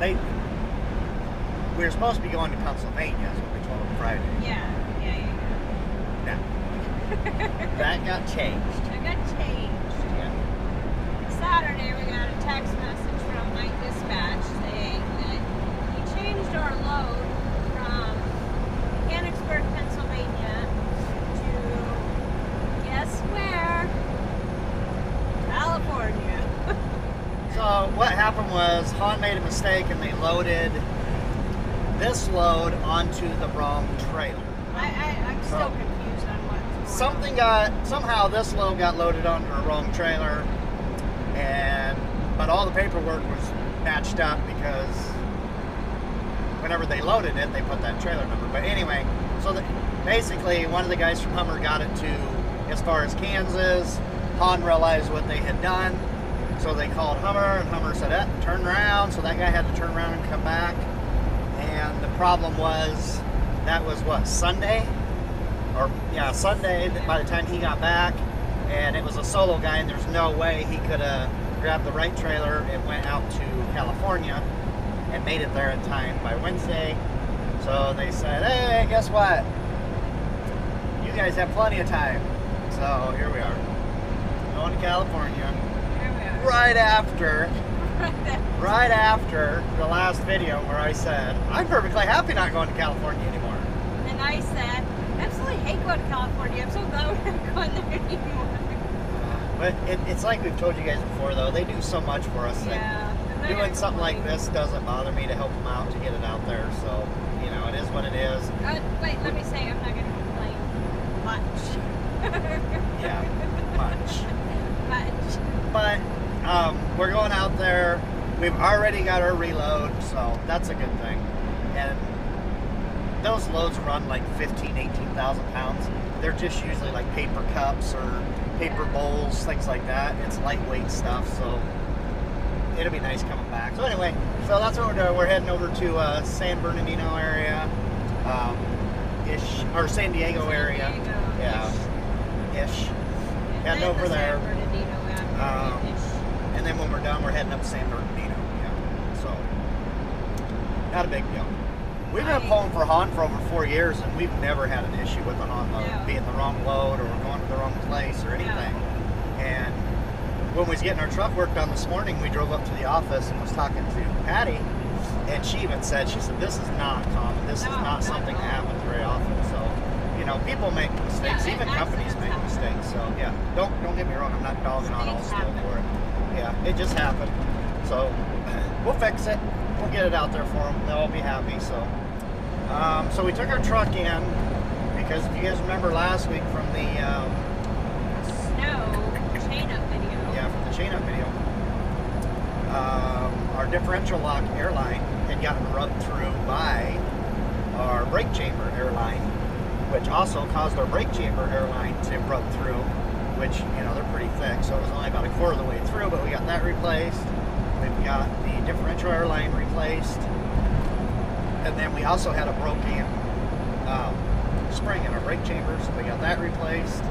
they we were supposed to be going to Pennsylvania, is what we told them Friday. Yeah. Now, that got changed. It got changed. Yeah. Saturday, we got a text message from my dispatch saying that he changed our load from Mechanicsburg, Pennsylvania to, guess where? California. So what happened was Han made a mistake and they loaded this load onto the wrong trailer. I'm still confused on what's going on. Somehow this load got loaded onto a wrong trailer, but all the paperwork was matched up because whenever they loaded it, they put that trailer number. But anyway, so basically one of the guys from Hummer got it to as far as Kansas. Han realized what they had done, so they called Hummer, and Hummer said, turn around. So that guy had to turn around and come back. And the problem was, that was what, Sunday? Sunday, by the time he got back, and it was a solo guy, and there's no way he could have grabbed the right trailer and went out to California and made it there in time by Wednesday. So they said, hey, guess what? You guys have plenty of time. So here we are, going to California. Here we are. Right after the last video where I said, I'm perfectly happy not going to California anymore. And I said, I absolutely hate going to California. I'm so glad we're not going there anymore. But it's like we've told you guys before, though. They do so much for us that doing something like this doesn't bother me to help them out, to get it out there. So, you know, it is what it is. Wait, let me say, I'm not going to complain much. Yeah, much. Much. But we're going out there. We've already got our reload, so that's a good thing. And those loads run like 15,000, 18,000 pounds. They're just usually like paper cups or paper bowls, things like that. It's lightweight stuff, so it'll be nice coming back. So anyway, so that's what we're doing. We're heading over to San Bernardino area, or San Diego area. Yeah, ish. Heading over there. San Bernardino after ish. And then when we're done, we're heading up to San Bernardino. Yeah, so not a big deal. We've been pulling for Han for over 4 years, and we've never had an issue with the Han load being the wrong load or going to the wrong place or anything. And when we was getting our truck worked on this morning, we drove up to the office and was talking to Patty, and she even said, this is not common. This is not something that happens very often. So, you know, people make mistakes. Even companies make mistakes. So, yeah, don't get me wrong. I'm not dogging on all still for it. Yeah, it just happened. So, we'll fix it. We'll get it out there for them. They'll all be happy. So, so we took our truck in because if you guys remember last week from the snow chain-up video. Yeah, from the chain-up video, our differential lock airline had gotten rubbed through by our brake chamber airline, which also caused our brake chamber airline to rub through, which, you know, they're pretty thick, so it was only about a quarter of the way through, but we got that replaced. We've got the differential airline replaced, and then we also had a broken spring in our brake chamber, so we got that replaced.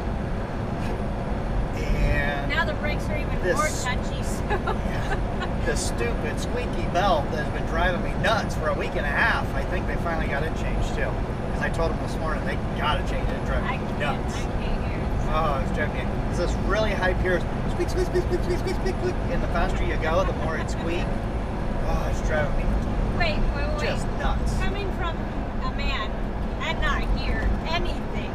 And now the brakes are even more touchy, so... Yeah, this stupid squeaky belt that has been driving me nuts for a week and a half, I think they finally got it changed too. Because I told them this morning they gotta change it. It's driving me nuts. I can't hear it. Oh, it's driving me. It's this really high pierce. Squeak, squeak, squeak, squeak, squeak, squeak, squeak, squeak. And the faster you go, the more it squeaks. Oh, it's driving me Wait. just nuts. Coming from a man and not hear anything.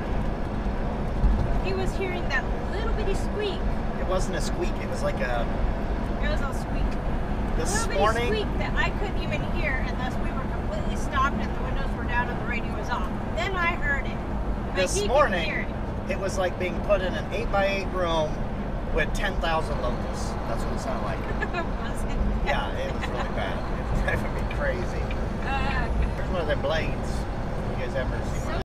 He was hearing that little bitty squeak. It wasn't a squeak. It was like a... It was a squeak. This a little morning... bitty squeak that I couldn't even hear unless we were completely stopped and the windows were down and the radio was off. Then I heard it. But this morning, it was like being put in an 8x8 room with 10,000 locusts. That's what it sounded like. Was it? Yeah, it was really bad. It was driving me crazy. Here's one of them blades. You guys ever see one?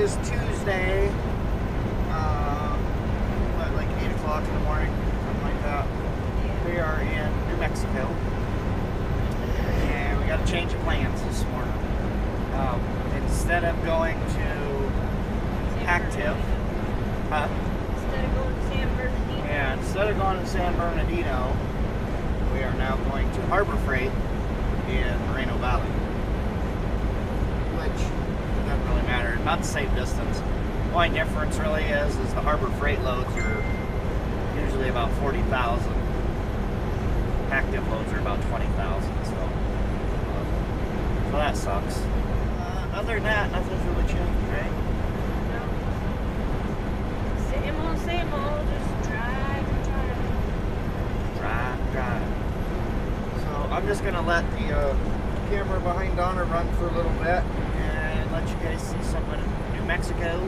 is Tuesday. Like 8 o'clock in the morning, something like that. We are in New Mexico. And we got to change of plans this morning. Instead of going to Active. Instead of going to San Bernardino. Yeah, instead of going to San Bernardino, we are now going to Harbor Freight in Moreno Valley. Which doesn't really matter. About the same distance. The only difference really is the Harbor Freight loads are usually about 40,000. Active loads are about 20,000. So that sucks. Other than that, nothing's really changed, right? Same old, just drive. So I'm just gonna let the camera behind Donna run for a little bit and let you guys see some of New Mexico.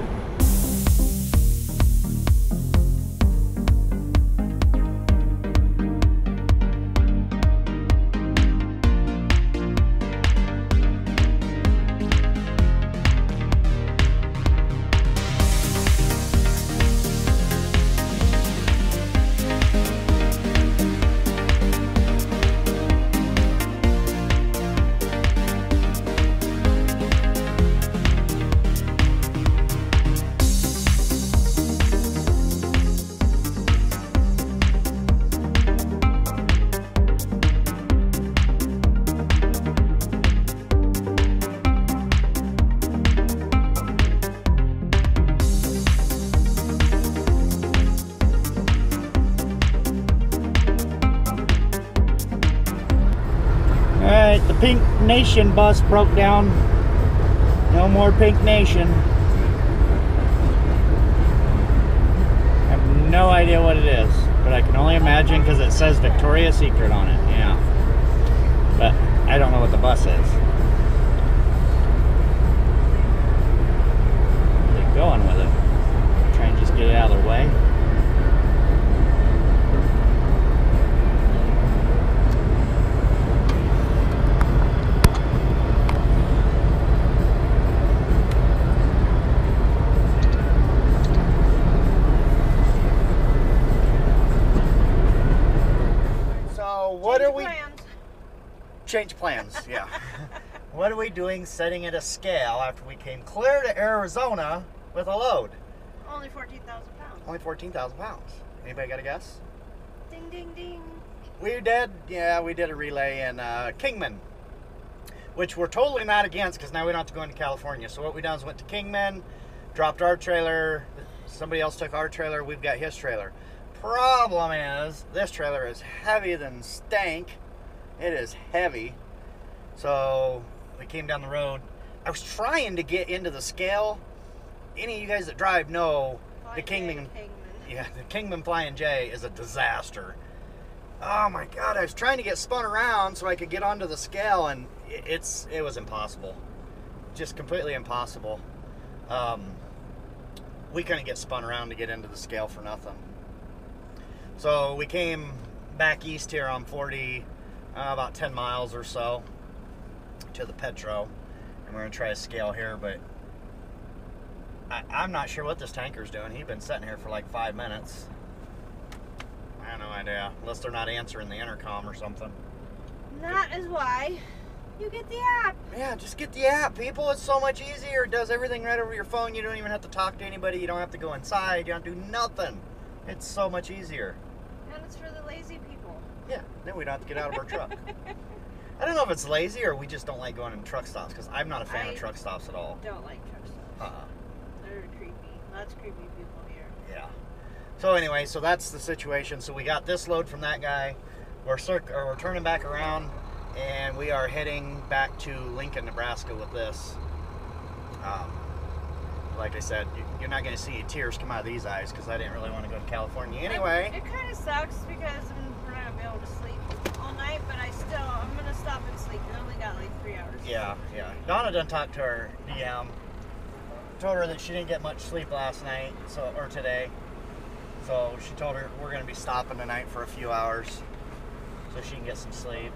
Alright, the Pink Nation bus broke down. No more Pink Nation. I have no idea what it is, but I can only imagine because it says Victoria's Secret on it. Yeah. But I don't know what the bus is. Where are they going with it? Try and just get it out of their way. Change plans, yeah. What are we doing setting at a scale after we came clear to Arizona with a load? Only 14,000 pounds. Only 14,000 pounds. Anybody got a guess? Ding, ding, ding. We did, yeah, we did a relay in Kingman, which we're totally not against because now we don't have to go into California. So what we done is went to Kingman, dropped our trailer, somebody else took our trailer, we've got his trailer. Problem is, this trailer is heavier than stank. It is heavy. So we came down the road. I was trying to get into the scale. Any of you guys that drive know the Kingman. Yeah, the Kingman Flying J is a disaster. Oh my God, I was trying to get spun around so I could get onto the scale, and it was impossible. Just completely impossible. We couldn't get spun around to get into the scale for nothing. So we came back east here on 40, about 10 miles or so to the Petro, and we're gonna try a scale here, but I'm not sure what this tanker's doing. He's been sitting here for like 5 minutes. I have no idea, unless they're not answering the intercom or something. That is why you get the app. Yeah, just get the app, people. It's so much easier. It does everything right over your phone. You don't even have to talk to anybody. You don't have to go inside. You don't have to do nothing. It's so much easier. And it's for the lazy people. Yeah, then we don't have to get out of our truck. I don't know if it's lazy or we just don't like going in truck stops, because I'm not a fan of truck stops at all. Don't like truck stops. They're creepy. Lots of creepy people here. Yeah. So anyway, so that's the situation. So we got this load from that guy. We're turning back around, and we are heading back to Lincoln, Nebraska with this. Like I said, you're not going to see tears come out of these eyes because I didn't really want to go to California anyway. It kind of sucks because we're not going to be able to sleep all night, but I'm going to stop and sleep. We only got like 3 hours. Yeah, yeah. Donna done talked to her DM. Told her that she didn't get much sleep last night, or today. So she told her we're going to be stopping tonight for a few hours so she can get some sleep.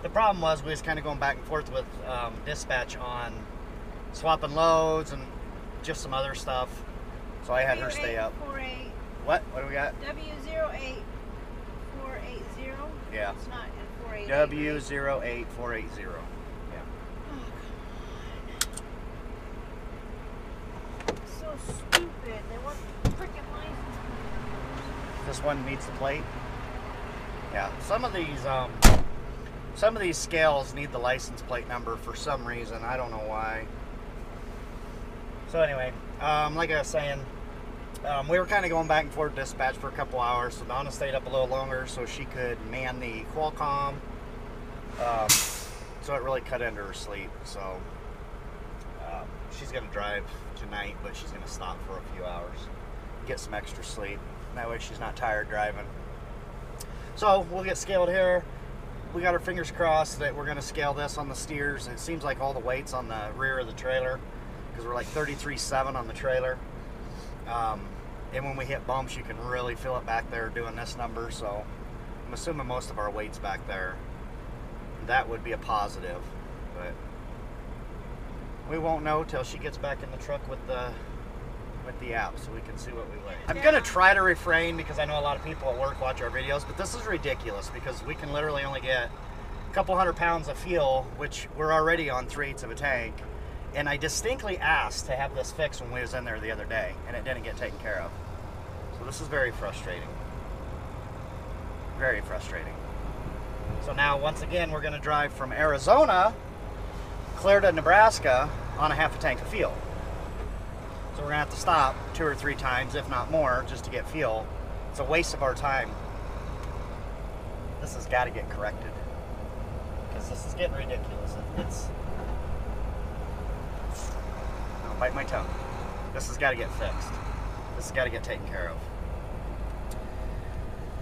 The problem was we was kind of going back and forth with dispatch on swapping loads, and just some other stuff. So I had her stay up. What? What do we got? W08480. Yeah. It's not in 488. W08480. Yeah. Oh, come on. So stupid. They want freaking license plates. This one needs the plate. Yeah. Some of these scales need the license plate number for some reason. I don't know why. So anyway, like I was saying, we were kind of going back and forth dispatch for a couple hours, so Donna stayed up a little longer so she could man the Qualcomm. So it really cut into her sleep. So she's going to drive tonight, but she's going to stop for a few hours, get some extra sleep. That way she's not tired driving. So we'll get scaled here. We got our fingers crossed that we're going to scale this on the steers. It seems like all the weight's on the rear of the trailer, because we're like 33.7 on the trailer. And when we hit bumps, you can really feel it back there doing this number. So I'm assuming most of our weight's back there. That would be a positive, but we won't know till she gets back in the truck with the app, so we can see what we weigh. I'm gonna try to refrain, because I know a lot of people at work watch our videos, but this is ridiculous because we can literally only get a couple 100 pounds of fuel, which we're already on 3/8 of a tank. And I distinctly asked to have this fixed when we was in there the other day, and it didn't get taken care of. So this is very frustrating. Very frustrating. So now, once again, we're gonna drive from Arizona clear to Nebraska on a half a tank of fuel. So we're gonna have to stop 2 or 3 times, if not more, just to get fuel. It's a waste of our time. This has got to get corrected, because this is getting ridiculous. I'll bite my tongue. This has got to get fixed. This has got to get taken care of.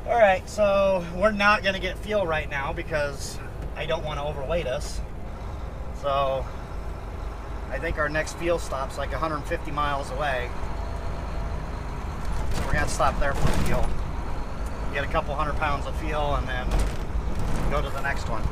All right, so we're not gonna get fuel right now because I don't want to overweight us. So I think our next fuel stop's like 150 miles away. So we're gonna stop there for fuel. Get a couple 100 pounds of fuel and then go to the next one.